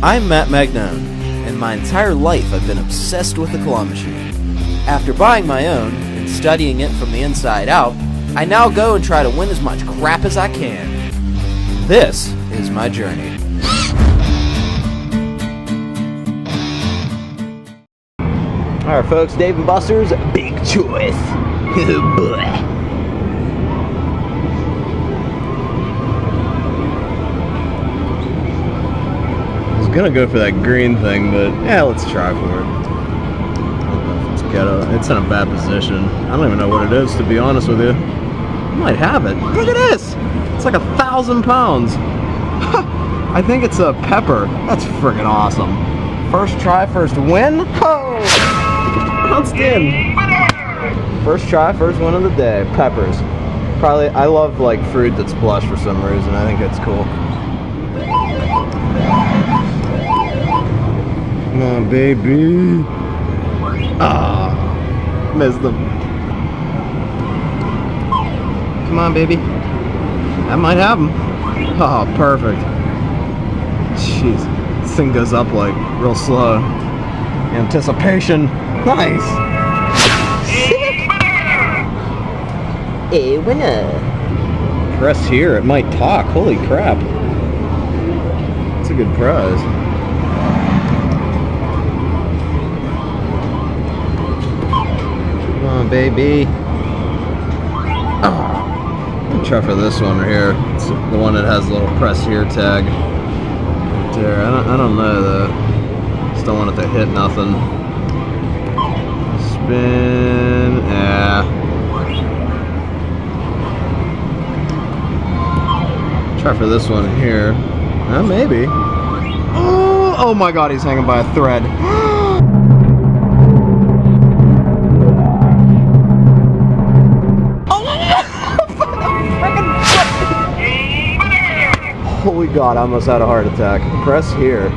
I'm Matt Magnone, and my entire life I've been obsessed with the claw machine. After buying my own and studying it from the inside out, I now go and try to win as much crap as I can. This is my journey. Alright folks, Dave and Buster's big choice. Oh boy. Gonna go for that green thing, but yeah, let's try for it. It's ghetto. It's in a bad position. I don't even know what it is, to be honest with you. I might have it. Look at this! It's like 1,000 pounds. I think it's a pepper. That's friggin' awesome. First try, first win. Oh! Outstanding. First try, first win of the day. Peppers. Probably, I love like fruit that's plush for some reason. I think it's cool. Come on, baby. Ah, missed them. Come on, baby. That might have them. Oh, perfect. Jeez, this thing goes up like real slow. Anticipation. Nice. A winner. Press here. It might talk. Holy crap. That's a good prize. Come on, baby. Oh. I'll try for this one right here. It's the one that has a little press here tag. Right there. I don't know though. Just don't want it to hit nothing. Spin. Yeah. Try for this one here. Maybe. Oh my god, he's hanging by a thread. Holy god, I almost had a heart attack. Press here.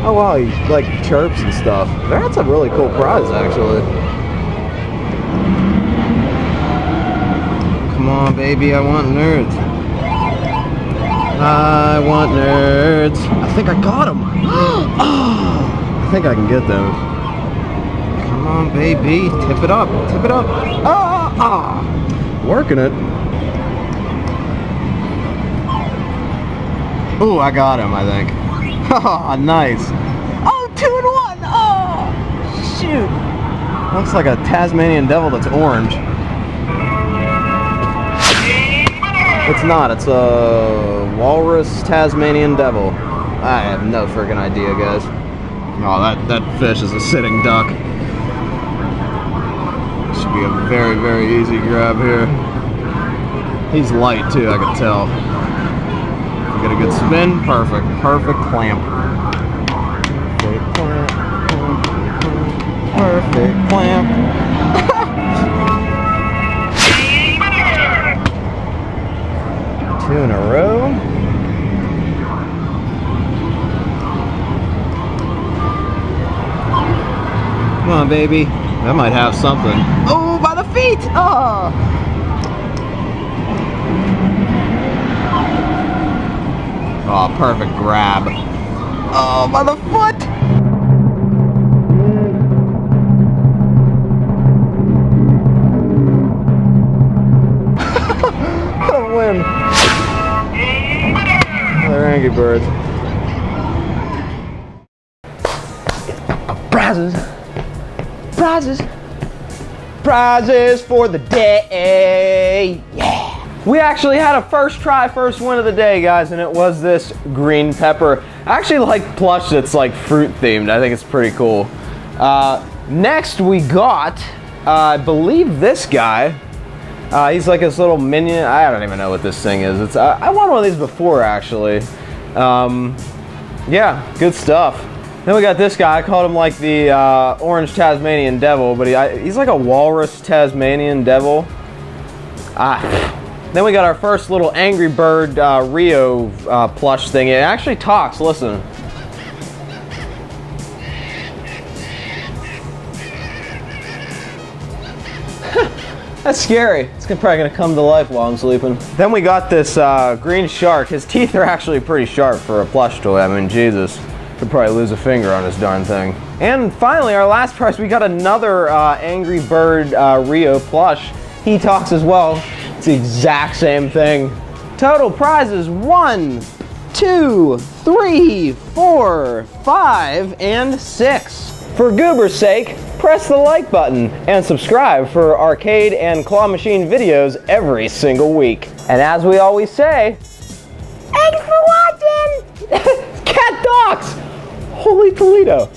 Oh wow, he like chirps and stuff. That's a really cool prize actually. Come on baby, I want nerds. I want nerds. I think I got them. Oh, I think I can get those. Come on baby, tip it up, tip it up. Working it. Oh, I got him, I think. Oh, nice. Oh, 2 in 1. Oh, shoot. Looks like a Tasmanian devil that's orange. It's not. It's a walrus Tasmanian devil. I have no friggin' idea, guys. Oh, that fish is a sitting duck. Should be a very, very easy grab here. He's light, too, I can tell. Get a good spin. Perfect. Perfect clamp. Perfect clamp. Perfect clamp. Two in a row. Come on, baby. That might have something. Oh, by the feet! Oh! Oh, perfect grab. Oh, by the foot! What a win. They're Angry Birds. Prizes. Prizes. Prizes for the day. Yeah. We actually had a first try, first win of the day, guys, and it was this green pepper. I actually like plush that's like fruit themed. I think it's pretty cool. Next we got, I believe this guy. He's like this little minion. I don't even know what this thing is. It's I won one of these before, actually. Yeah, good stuff. Then we got this guy. I called him like the orange Tasmanian devil, but he's like a walrus Tasmanian devil. Then we got our first little Angry Bird Rio plush thing. It actually talks, listen. That's scary. It's probably gonna come to life while I'm sleeping. Then we got this green shark. His teeth are actually pretty sharp for a plush toy. I mean, Jesus. Could probably lose a finger on this darn thing. And finally, our last prize, we got another Angry Bird Rio plush. He talks as well. It's the exact same thing. Total prizes 1, 2, 3, 4, 5, and 6. For Goober's sake, press the like button and subscribe for arcade and claw machine videos every single week. And as we always say, thanks for watching! Cat dogs! Holy Toledo!